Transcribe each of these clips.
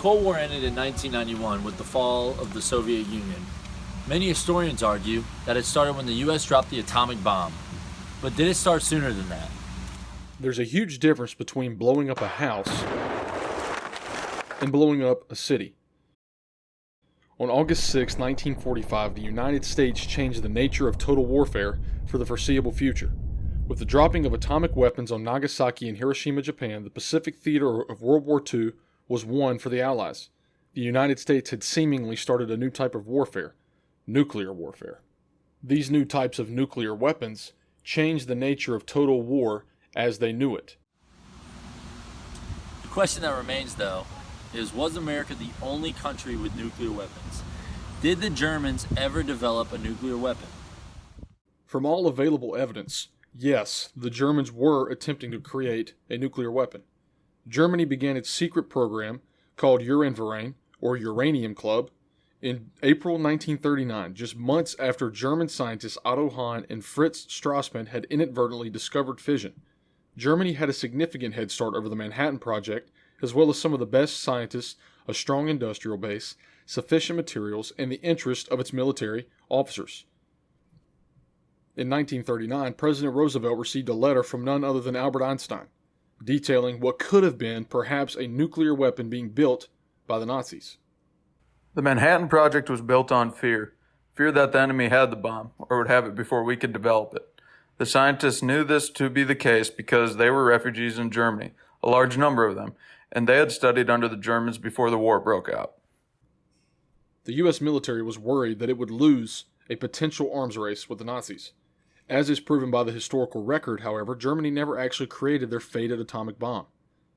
Cold War ended in 1991 with the fall of the Soviet Union. Many historians argue that it started when the U.S. dropped the atomic bomb. But did it start sooner than that? There's a huge difference between blowing up a house and blowing up a city. On August 6, 1945, the United States changed the nature of total warfare for the foreseeable future. With the dropping of atomic weapons on Nagasaki and Hiroshima, Japan, the Pacific theater of World War II was won for the Allies. The United States had seemingly started a new type of warfare, nuclear warfare. These new types of nuclear weapons changed the nature of total war as they knew it. The question that remains, though, is was America the only country with nuclear weapons? Did the Germans ever develop a nuclear weapon? From all available evidence, yes, the Germans were attempting to create a nuclear weapon. Germany began its secret program called Uranverein, or Uranium Club, in April 1939, just months after German scientists Otto Hahn and Fritz Strassmann had inadvertently discovered fission. Germany had a significant head start over the Manhattan Project, as well as some of the best scientists, a strong industrial base, sufficient materials, and the interest of its military officers. In 1939, President Roosevelt received a letter from none other than Albert Einstein, detailing what could have been perhaps a nuclear weapon being built by the Nazis. The Manhattan Project was built on fear that the enemy had the bomb, or would have it before we could develop it. The scientists knew this to be the case because they were refugees in Germany, a large number of them, and they had studied under the Germans before the war broke out. The U.S. military was worried that it would lose a potential arms race with the Nazis. As is proven by the historical record, however, Germany never actually created their fated atomic bomb.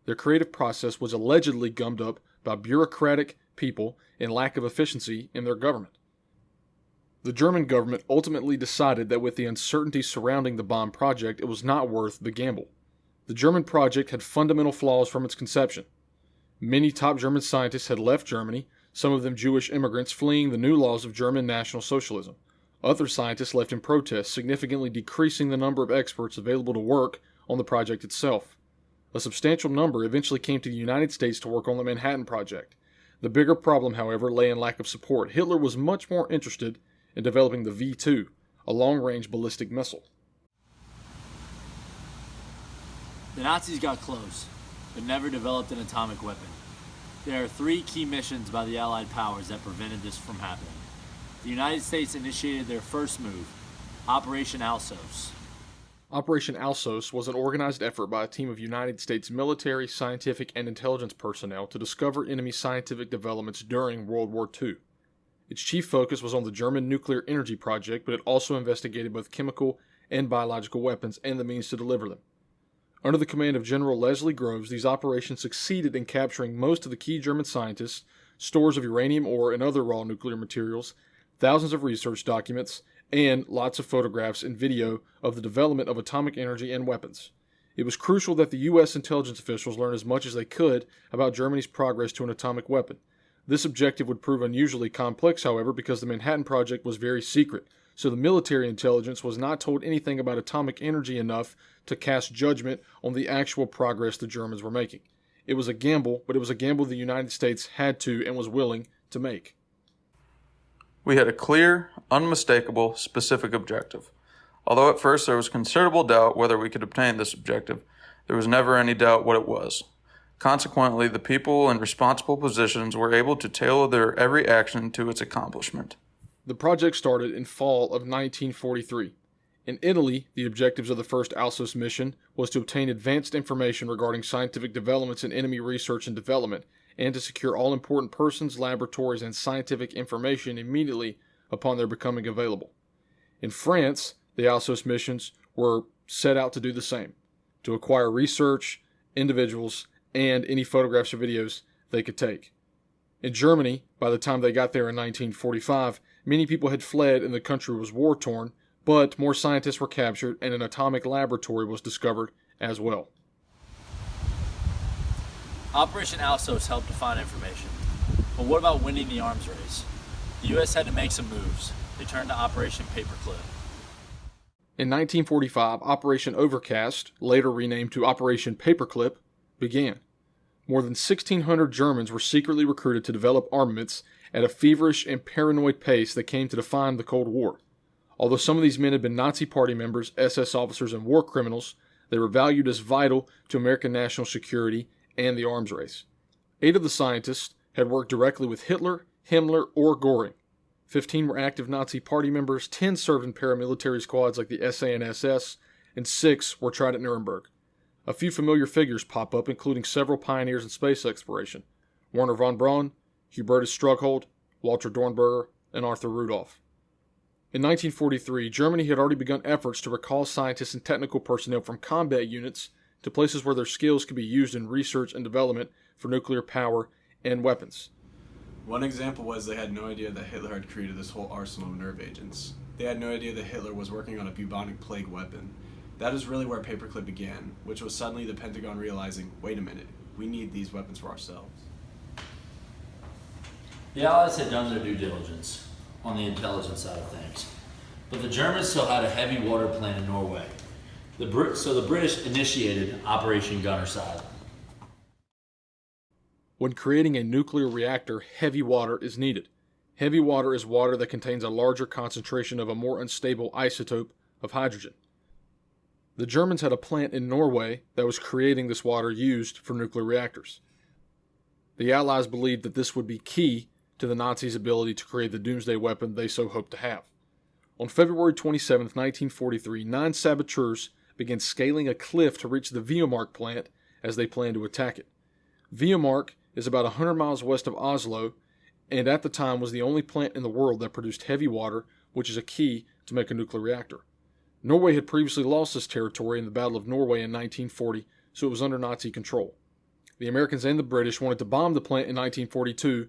Their creative process was allegedly gummed up by bureaucratic people and lack of efficiency in their government. The German government ultimately decided that with the uncertainty surrounding the bomb project, it was not worth the gamble. The German project had fundamental flaws from its conception. Many top German scientists had left Germany, some of them Jewish immigrants fleeing the new laws of German National Socialism. Other scientists left in protest, significantly decreasing the number of experts available to work on the project itself. A substantial number eventually came to the United States to work on the Manhattan Project. The bigger problem, however, lay in lack of support. Hitler was much more interested in developing the V-2, a long-range ballistic missile. The Nazis got close, but never developed an atomic weapon. There are three key missions by the Allied powers that prevented this from happening. The United States initiated their first move, Operation Alsos. Operation Alsos was an organized effort by a team of United States military, scientific, and intelligence personnel to discover enemy scientific developments during World War II. Its chief focus was on the German nuclear energy project, but it also investigated both chemical and biological weapons and the means to deliver them. Under the command of General Leslie Groves, these operations succeeded in capturing most of the key German scientists, stores of uranium ore and other raw nuclear materials, thousands of research documents, and lots of photographs and video of the development of atomic energy and weapons. It was crucial that the U.S. intelligence officials learn as much as they could about Germany's progress to an atomic weapon. This objective would prove unusually complex, however, because the Manhattan Project was very secret, so the military intelligence was not told anything about atomic energy enough to cast judgment on the actual progress the Germans were making. It was a gamble, but it was a gamble the United States had to and was willing to make. We had a clear, unmistakable, specific objective. Although at first there was considerable doubt whether we could obtain this objective, there was never any doubt what it was. Consequently, the people in responsible positions were able to tailor their every action to its accomplishment. The project started in fall of 1943. In Italy, the objectives of the first Alsos mission was to obtain advanced information regarding scientific developments in enemy research and development, and to secure all important persons, laboratories, and scientific information immediately upon their becoming available. In France, the Alsos missions were set out to do the same, to acquire research, individuals, and any photographs or videos they could take. In Germany, by the time they got there in 1945, many people had fled and the country was war-torn, but more scientists were captured and an atomic laboratory was discovered as well. Operation Alsos helped to find information. But what about winning the arms race? The U.S. had to make some moves. They turned to Operation Paperclip. In 1945, Operation Overcast, later renamed to Operation Paperclip, began. More than 1,600 Germans were secretly recruited to develop armaments at a feverish and paranoid pace that came to define the Cold War. Although some of these men had been Nazi Party members, SS officers, and war criminals, they were valued as vital to American national security and the arms race. 8 of the scientists had worked directly with Hitler, Himmler, or Göring. 15 were active Nazi Party members, 10 served in paramilitary squads like the SA and SS, and 6 were tried at Nuremberg. A few familiar figures pop up, including several pioneers in space exploration: Werner von Braun, Hubertus Strughold, Walter Dornberger, and Arthur Rudolph. In 1943, Germany had already begun efforts to recall scientists and technical personnel from combat units to places where their skills could be used in research and development for nuclear power and weapons. One example was they had no idea that Hitler had created this whole arsenal of nerve agents. They had no idea that Hitler was working on a bubonic plague weapon. That is really where Paperclip began, which was suddenly the Pentagon realizing, wait a minute, we need these weapons for ourselves. The Allies had done their due diligence on the intelligence side of things, but the Germans still had a heavy water plant in Norway. So the British initiated Operation Gunnerside. When creating a nuclear reactor, heavy water is needed. Heavy water is water that contains a larger concentration of a more unstable isotope of hydrogen. The Germans had a plant in Norway that was creating this water used for nuclear reactors. The Allies believed that this would be key to the Nazis' ability to create the doomsday weapon they so hoped to have. On February 27, 1943, 9 saboteurs began scaling a cliff to reach the Viomark plant as they planned to attack it. Viomark is about 100 miles west of Oslo, and at the time was the only plant in the world that produced heavy water, which is a key to make a nuclear reactor. Norway had previously lost this territory in the Battle of Norway in 1940, so it was under Nazi control. The Americans and the British wanted to bomb the plant in 1942,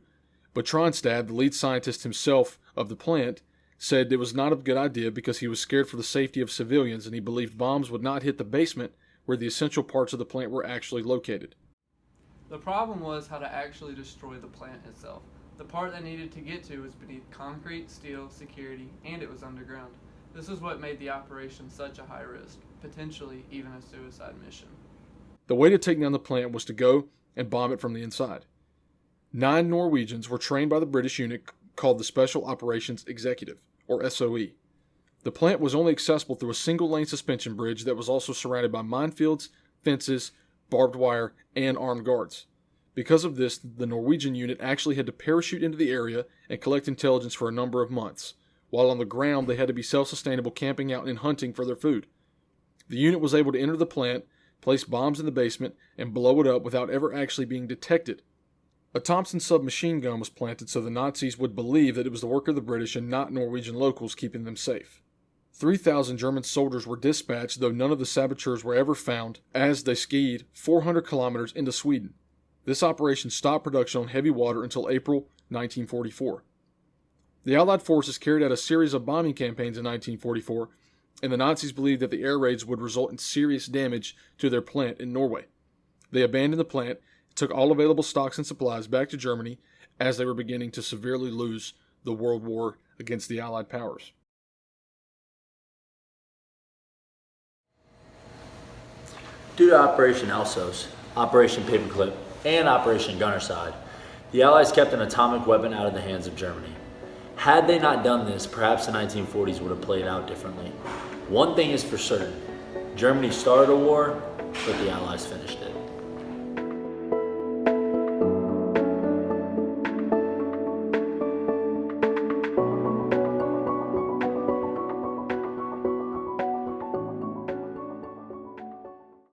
but Tronstad, the lead scientist himself of the plant, said it was not a good idea because he was scared for the safety of civilians and he believed bombs would not hit the basement where the essential parts of the plant were actually located. The problem was how to actually destroy the plant itself. The part that needed to get to was beneath concrete, steel, security, and it was underground. This is what made the operation such a high risk, potentially even a suicide mission. The way to take down the plant was to go and bomb it from the inside. 9 Norwegians were trained by the British unit called the Special Operations Executive, or SOE. The plant was only accessible through a single-lane suspension bridge that was also surrounded by minefields, fences, barbed wire, and armed guards. Because of this, the Norwegian unit actually had to parachute into the area and collect intelligence for a number of months. While on the ground, they had to be self-sustainable, camping out and hunting for their food. The unit was able to enter the plant, place bombs in the basement, and blow it up without ever actually being detected. A Thompson submachine gun was planted so the Nazis would believe that it was the work of the British and not Norwegian locals keeping them safe. 3,000 German soldiers were dispatched, though none of the saboteurs were ever found, as they skied 400 kilometers into Sweden. This operation stopped production on heavy water until April 1944. The Allied forces carried out a series of bombing campaigns in 1944, and the Nazis believed that the air raids would result in serious damage to their plant in Norway. They abandoned the plant, took all available stocks and supplies back to Germany as they were beginning to severely lose the World War against the Allied powers. Due to Operation Alsos, Operation Paperclip, and Operation Gunnerside, the Allies kept an atomic weapon out of the hands of Germany. Had they not done this, perhaps the 1940s would have played out differently. One thing is for certain, Germany started a war, but the Allies finished it.